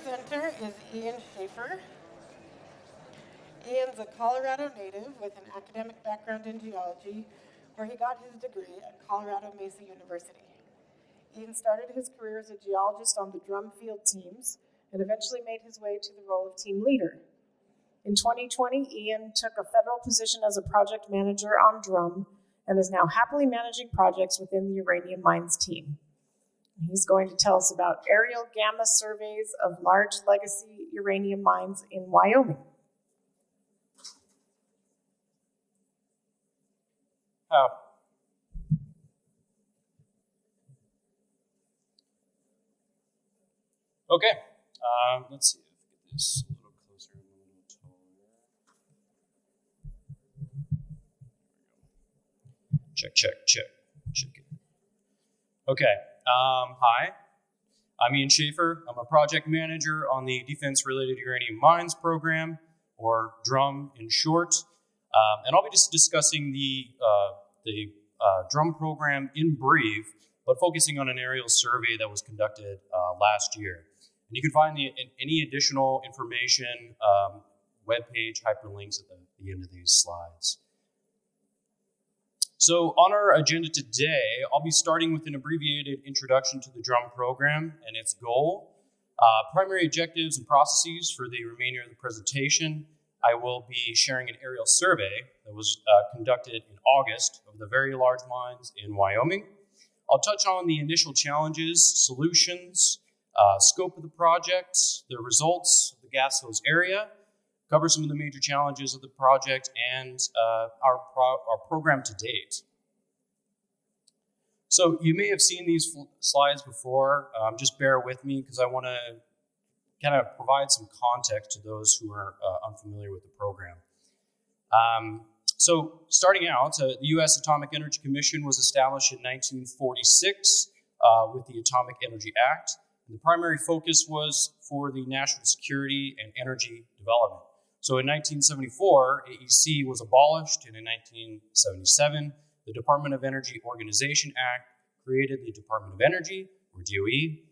presenter is Ian Schaefer. Ian's a Colorado native with an academic background in geology, where he got his degree at Colorado Mesa University. Ian started his career as a geologist on the drum field teams and eventually made his way to the role of team leader. In 2020, Ian took a federal position as a project manager on drum and is now happily managing projects within the Uranium Mines team. He's going to tell us about aerial gamma surveys of large legacy uranium mines in Wyoming. Oh. Okay, let's see if I can get this a little closer and a little taller. Check it. Okay, hi, I'm Ian Schaefer. I'm a project manager on the Defense-Related Uranium Mines Program, or DRUM in short, and I'll be just discussing the DRUM program in brief, but focusing on an aerial survey that was conducted last year. And you can find any additional information, webpage hyperlinks at the end of these slides. So on our agenda today, I'll be starting with an abbreviated introduction to the DRUM program and its goal, primary objectives and processes for the remainder of the presentation. I will be sharing an aerial survey that was conducted in August of the very large mines in Wyoming. I'll touch on the initial challenges, solutions, scope of the project, the results of the gas hose area, cover some of the major challenges of the project, and our program to date. So you may have seen these slides before. Just bear with me because I want to kind of provide some context to those who are unfamiliar with the program. So starting out, the U.S. Atomic Energy Commission was established in 1946 with the Atomic Energy Act. And the primary focus was for the national security and energy development. So in 1974, AEC was abolished, and in 1977, the Department of Energy Organization Act created the Department of Energy, or DOE,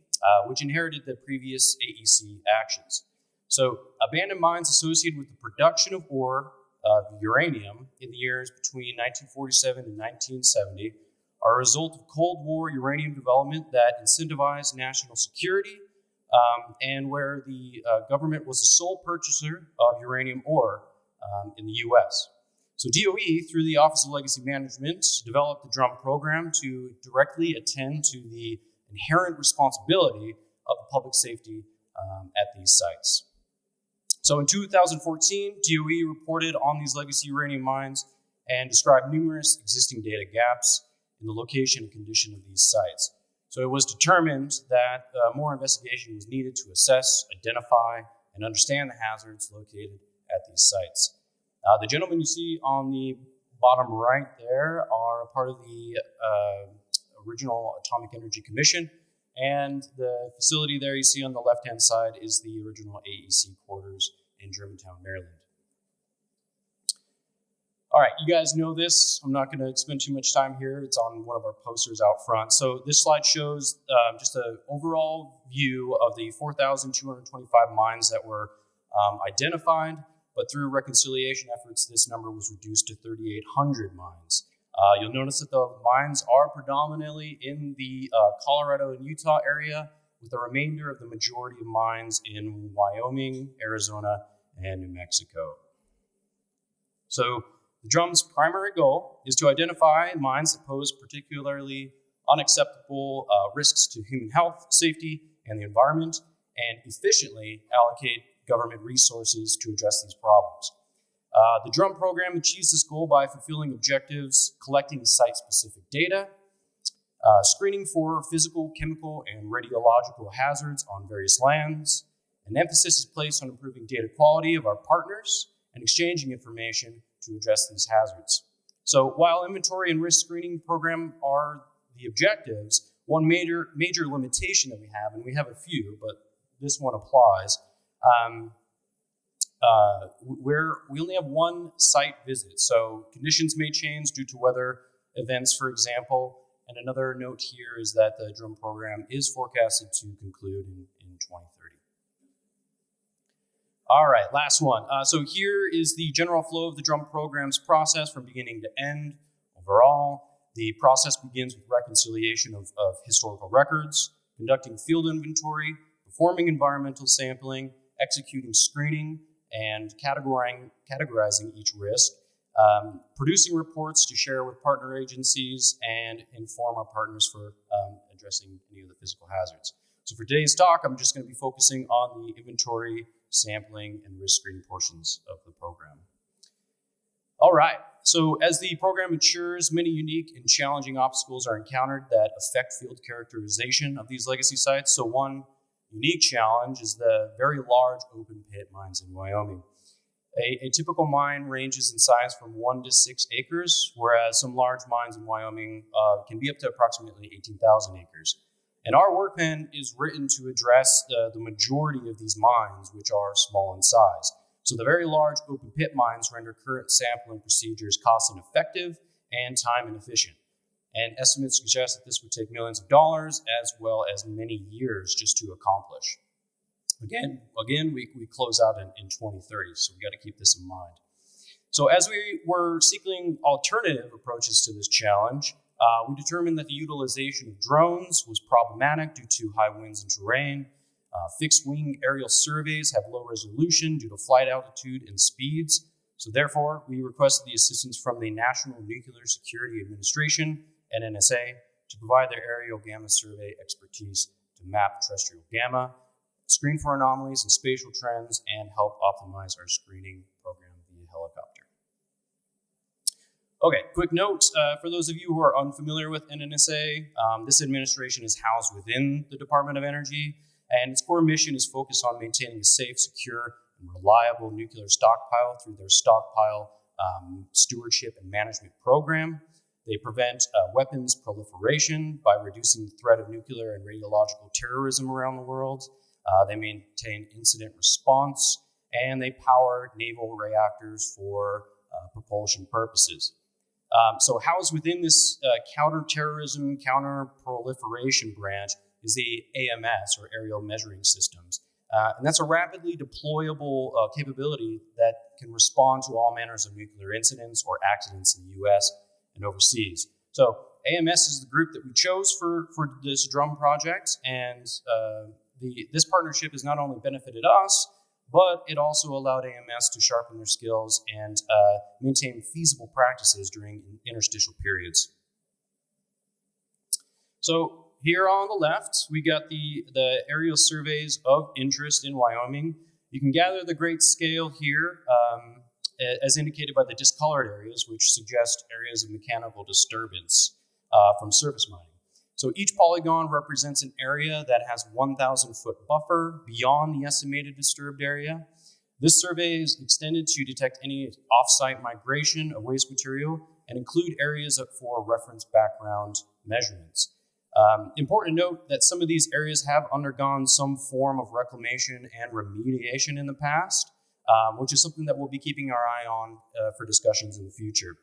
which inherited the previous AEC actions. So abandoned mines associated with the production of ore of uranium in the years between 1947 and 1970 are a result of Cold War uranium development that incentivized national security and where the government was the sole purchaser of uranium ore in the U.S. So DOE, through the Office of Legacy Management, developed the DRUM program to directly attend to the inherent responsibility of public safety at these sites. So in 2014, DOE reported on these legacy uranium mines and described numerous existing data gaps in the location and condition of these sites. So it was determined that more investigation was needed to assess, identify, and understand the hazards located at these sites. The gentlemen you see on the bottom right there are a part of the original Atomic Energy Commission, and the facility there you see on the left-hand side is the original AEC quarters in Germantown, Maryland. All right, you guys know this. I'm not going to spend too much time here. It's on one of our posters out front. So this slide shows just an overall view of the 4,225 mines that were identified, but through reconciliation efforts, this number was reduced to 3,800 mines. You'll notice that the mines are predominantly in the Colorado and Utah area, with the remainder of the majority of mines in Wyoming, Arizona, and New Mexico. So the DRUM's primary goal is to identify mines that pose particularly unacceptable risks to human health, safety, and the environment, and efficiently allocate government resources to address these problems. The DRUM program achieves this goal by fulfilling objectives, collecting site-specific data, screening for physical, chemical, and radiological hazards on various lands. An emphasis is placed on improving data quality of our partners and exchanging information to address these hazards. So while inventory and risk screening program are the objectives, one major limitation that we have, and we have a few, but this one applies, we only have one site visit. So conditions may change due to weather events, for example. And another note here is that the DRUM program is forecasted to conclude in 2030. All right, last one. So here is the general flow of the drum program's process from beginning to end. Overall, the process begins with reconciliation of historical records, conducting field inventory, performing environmental sampling, executing screening, and categorizing each risk, producing reports to share with partner agencies, and inform our partners for addressing any of the physical hazards. So for today's talk, I'm just going to be focusing on the inventory, sampling, and risk screening portions of the program. All right, so as the program matures, many unique and challenging obstacles are encountered that affect field characterization of these legacy sites. So one unique challenge is the very large open pit mines in Wyoming. A typical mine ranges in size from 1 to 6 acres, whereas some large mines in Wyoming can be up to approximately 18,000 acres. And our work plan is written to address the majority of these mines, which are small in size. So the very large open pit mines render current sampling procedures cost ineffective and time inefficient. And estimates suggest that this would take millions of dollars as well as many years just to accomplish. Again, we close out in 2030, so we got to keep this in mind. So as we were seeking alternative approaches to this challenge, we determined that the utilization of drones was problematic due to high winds and terrain. Fixed wing aerial surveys have low resolution due to flight altitude and speeds. So therefore, we requested the assistance from the National Nuclear Security Administration, NNSA, to provide their aerial gamma survey expertise to map terrestrial gamma, screen for anomalies and spatial trends, and help optimize our screening program via helicopter. Okay, quick note, for those of you who are unfamiliar with NNSA, this administration is housed within the Department of Energy, and its core mission is focused on maintaining a safe, secure, and reliable nuclear stockpile through their stockpile stewardship and management program. They prevent weapons proliferation by reducing the threat of nuclear and radiological terrorism around the world. They maintain incident response, and they power naval reactors for propulsion purposes. So housed within this counterterrorism, counter-proliferation branch is the AMS, or Aerial Measuring Systems. And that's a rapidly deployable capability that can respond to all manners of nuclear incidents or accidents in the US and overseas. So AMS is the group that we chose for this drum project, and this partnership has not only benefited us, but it also allowed AMS to sharpen their skills and maintain feasible practices during interstitial periods. So here on the left, we got the aerial surveys of interest in Wyoming. You can gather the great scale here as indicated by the discolored areas, which suggest areas of mechanical disturbance from surface mining. So each polygon represents an area that has 1,000-foot buffer beyond the estimated disturbed area. This survey is extended to detect any off-site migration of waste material and include areas for reference background measurements. Important to note that some of these areas have undergone some form of reclamation and remediation in the past, which is something that we'll be keeping our eye on for discussions in the future.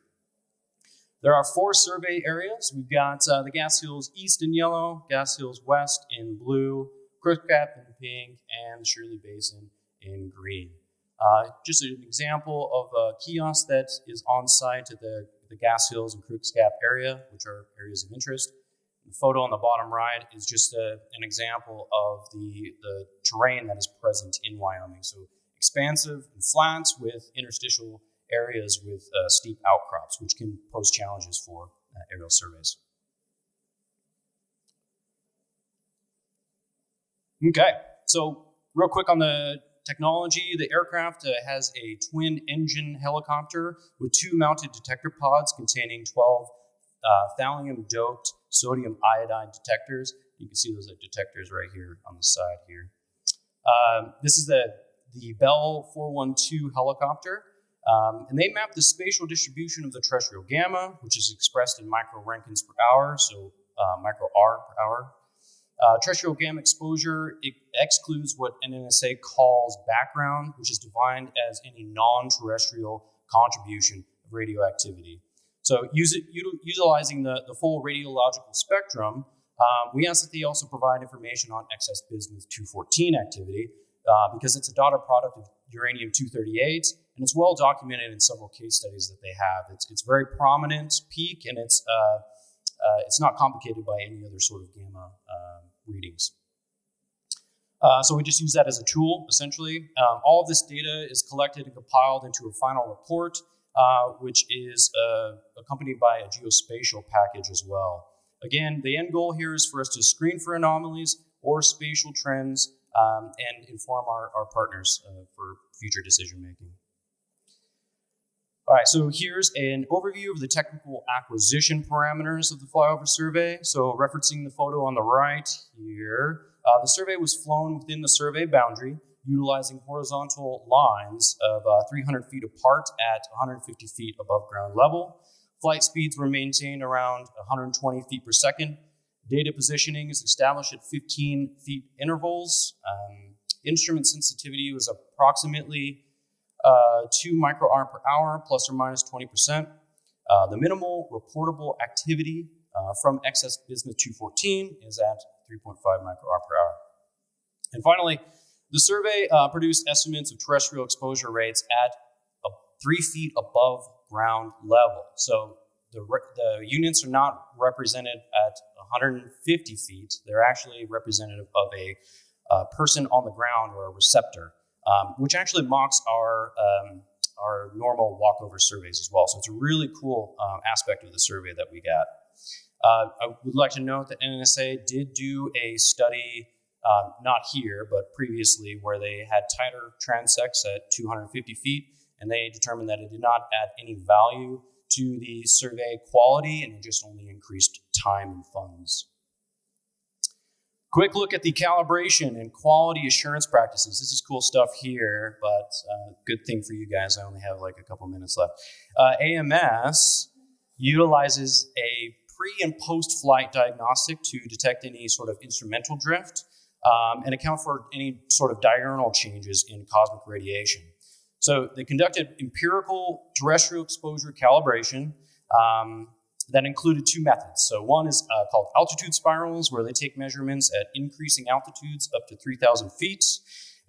There are 4 survey areas. We've got the Gas Hills East in yellow, Gas Hills West in blue, Crook Gap in pink, and Shirley Basin in green. Just an example of a kiosk that is on site at the Gas Hills and Crook Gap area, which are areas of interest. The photo on the bottom right is just an example of the terrain that is present in Wyoming. So expansive and flats with interstitial areas with steep outcrops, which can pose challenges for aerial surveys. Okay, so real quick on the technology, the aircraft has a twin-engine helicopter with 2 mounted detector pods containing 12 thallium-doped sodium iodide detectors. You can see those detectors right here on the side here. This is the Bell 412 helicopter. And they map the spatial distribution of the terrestrial gamma, which is expressed in microrankins per hour, so micro-R per hour. Terrestrial gamma exposure excludes what NNSA calls background, which is defined as any non-terrestrial contribution of radioactivity. So utilizing the full radiological spectrum, we ask that they also provide information on excess bismuth-214 activity, because it's a daughter product of uranium-238, and it's well documented in several case studies that they have. It's very prominent peak, and it's not complicated by any other sort of gamma readings. So we just use that as a tool, essentially. All of this data is collected and compiled into a final report, which is accompanied by a geospatial package as well. Again, the end goal here is for us to screen for anomalies or spatial trends and inform our partners for future decision making. All right, so here's an overview of the technical acquisition parameters of the flyover survey. So referencing the photo on the right here, the survey was flown within the survey boundary, utilizing horizontal lines of 300 feet apart at 150 feet above ground level. Flight speeds were maintained around 120 feet per second. Data positioning is established at 15 feet intervals. Instrument sensitivity was approximately 2 microarc per hour, plus or minus 20%. The minimal reportable activity from excess bismuth 214 is at 3.5 microarc per hour. And finally, the survey produced estimates of terrestrial exposure rates at 3 feet above ground level. So the units are not represented at 150 feet. They're actually representative of a person on the ground or a receptor, which actually mocks our normal walkover surveys as well. So it's a really cool aspect of the survey that we got. I would like to note that NNSA did do a study, not here, but previously, where they had tighter transects at 250 feet, and they determined that it did not add any value to the survey quality, and it just only increased time and funds. Quick look at the calibration and quality assurance practices. This is cool stuff here, but good thing for you guys, I only have like a couple minutes left. AMS utilizes a pre- and post-flight diagnostic to detect any sort of instrumental drift and account for any sort of diurnal changes in cosmic radiation. So they conducted empirical terrestrial exposure calibration that included 2 methods. So one is called altitude spirals, where they take measurements at increasing altitudes up to 3,000 feet.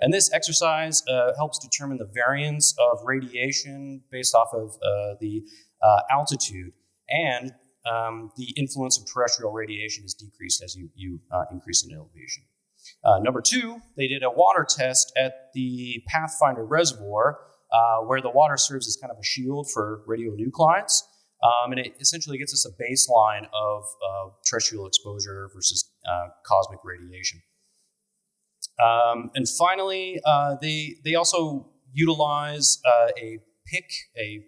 And this exercise helps determine the variance of radiation based off of the altitude, and the influence of terrestrial radiation is decreased as you increase in elevation. Number 2, they did a water test at the Pathfinder Reservoir, where the water serves as kind of a shield for radionuclides. And it essentially gets us a baseline of terrestrial exposure versus cosmic radiation. And finally, they also utilize a PIC, a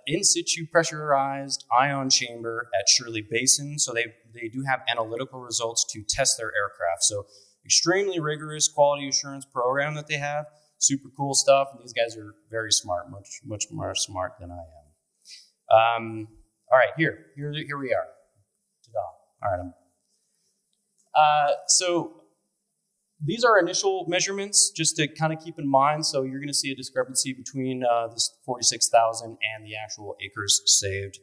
in situ pressurized ion chamber at Shirley Basin. So they do have analytical results to test their aircraft. So extremely rigorous quality assurance program that they have. Super cool stuff. And these guys are very smart, much more smart than I am. All right, here we are. Ta-da. All right. So these are initial measurements, just to kind of keep in mind. So you're going to see a discrepancy between this 46,000 and the actual acres saved.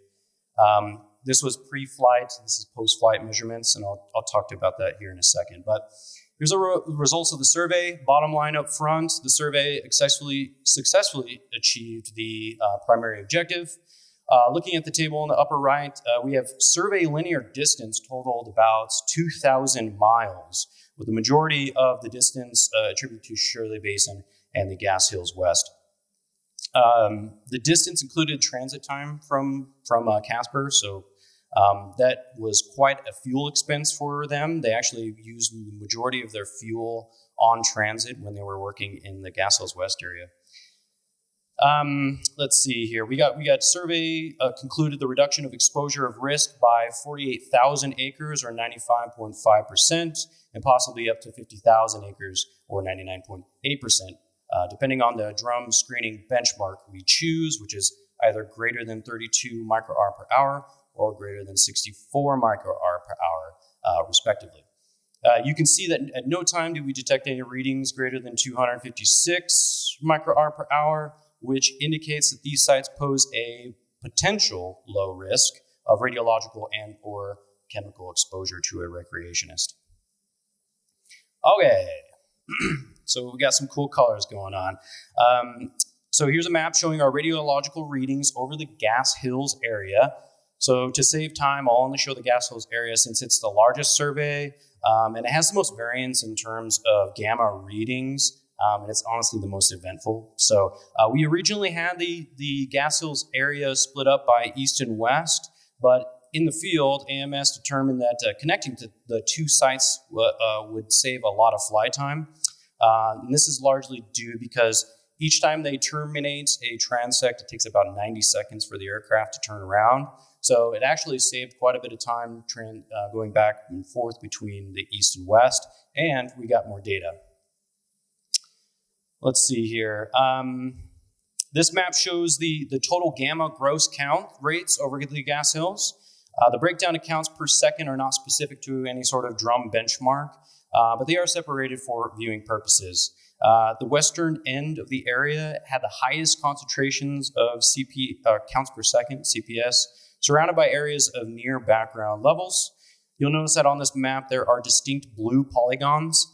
This was pre-flight. This is post-flight measurements, and I'll talk to you about that here in a second. But here's the results of the survey. Bottom line up front, the survey successfully achieved the primary objective. Looking at the table in the upper right, we have survey linear distance totaled about 2,000 miles, with the majority of the distance attributed to Shirley Basin and the Gas Hills West. The distance included transit time from Casper, so that was quite a fuel expense for them. They actually used the majority of their fuel on transit when they were working in the Gas Hills West area. Let's see here. We got survey concluded the reduction of exposure of risk by 48,000 acres or 95.5%, and possibly up to 50,000 acres or 99.8%, depending on the drum screening benchmark we choose, which is either greater than 32 microarc per hour or greater than 64 microarc per hour, respectively. You can see that at no time did we detect any readings greater than 256 microarc per hour, which indicates that these sites pose a potential low risk of radiological and or chemical exposure to a recreationist. Okay, So we got some cool colors going on. So here's a map showing our radiological readings over the Gas Hills area. So to save time, I'll only show the Gas Hills area since it's the largest survey, and it has the most variance in terms of gamma readings, and it's honestly the most eventful. So we originally had the Gas Hills area split up by east and west, but in the field, AMS determined that connecting to the two sites would save a lot of fly time. And this is largely due because each time they terminate a transect, it takes about 90 seconds for the aircraft to turn around. So it actually saved quite a bit of time going back and forth between the east and west, and we got more data. Let's see here. This map shows the total gamma gross count rates over the Gas Hills. The breakdown of counts per second are not specific to any sort of drum benchmark, but they are separated for viewing purposes. The western end of the area had the highest concentrations of counts per second, CPS, surrounded by areas of near background levels. You'll notice that on this map there are distinct blue polygons.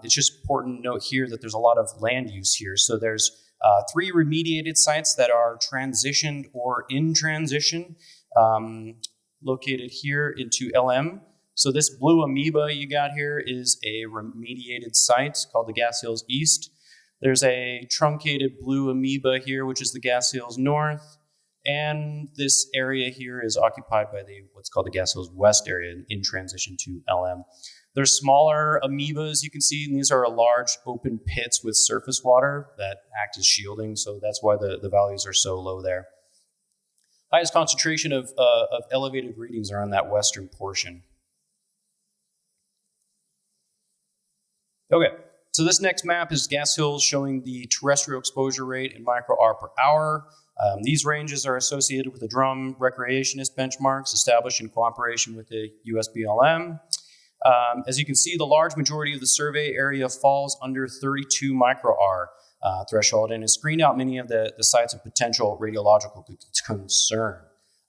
It's just important to note here that there's a lot of land use here. So there's 3 remediated sites that are transitioned or in transition, located here into LM. So this blue amoeba you got here is a remediated site called the Gas Hills East. There's a truncated blue amoeba here, which is the Gas Hills North. And this area here is occupied by what's called the Gas Hills West area in transition to LM. There's smaller amoebas you can see, and these are large open pits with surface water that act as shielding, so that's why the values are so low there. Highest concentration of elevated readings are on that western portion. Okay, so this next map is Gas Hills showing the terrestrial exposure rate in micro-R per hour. These ranges are associated with the drum recreationist benchmarks established in cooperation with the USBLM. As you can see, the large majority of the survey area falls under 32 micro-R threshold and has screened out many of the sites of potential radiological concern.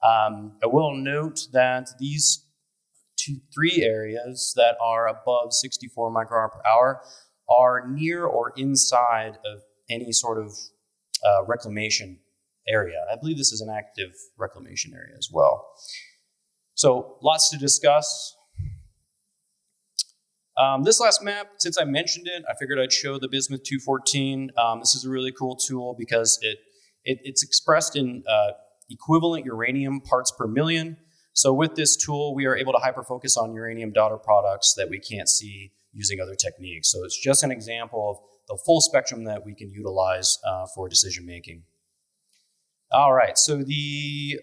I will note that these 3 areas that are above 64 micro-R per hour are near or inside of any sort of reclamation area. I believe this is an active reclamation area as well. So lots to discuss. This last map, since I mentioned it, I figured I'd show the Bismuth 214. This is a really cool tool because it's expressed in equivalent uranium parts per million. So with this tool, we are able to hyperfocus on uranium daughter products that we can't see using other techniques. So it's just an example of the full spectrum that we can utilize for decision making. All right, so the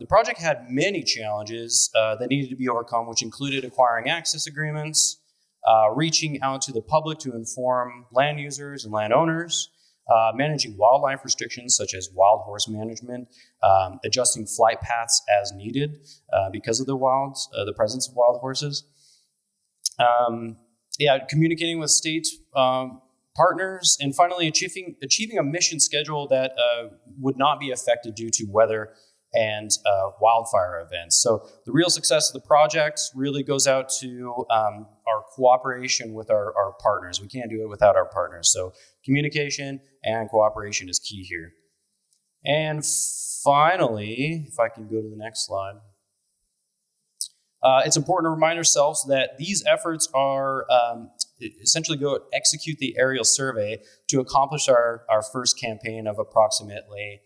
project had many challenges that needed to be overcome, which included acquiring access agreements, reaching out to the public to inform land users and landowners, managing wildlife restrictions such as wild horse management, adjusting flight paths as needed because of the presence of wild horses. Communicating with state partners, and finally achieving a mission schedule that would not be affected due to weather and wildfire events. So the real success of the project really goes out to our cooperation with our partners. We can't do it without our partners. So communication and cooperation is key here. And finally, if I can go to the next slide, it's important to remind ourselves that these efforts are essentially go execute the aerial survey to accomplish our first campaign of approximately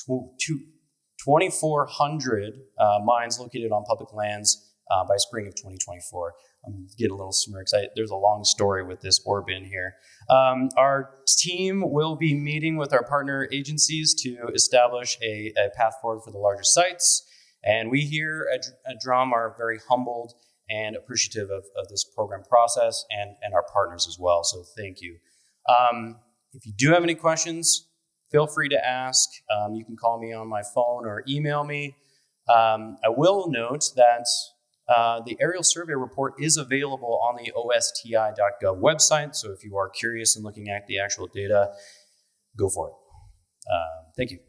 2,400 mines located on public lands by spring of 2024. I'm getting a little smirks. There's a long story with this ore bin here. Our team will be meeting with our partner agencies to establish a path forward for the larger sites. And we here at Drum are very humbled and appreciative of this program process and our partners as well. So thank you. If you do have any questions, feel free to ask. You can call me on my phone or email me. I will note that the aerial survey report is available on the osti.gov website. So if you are curious and looking at the actual data, go for it. Thank you.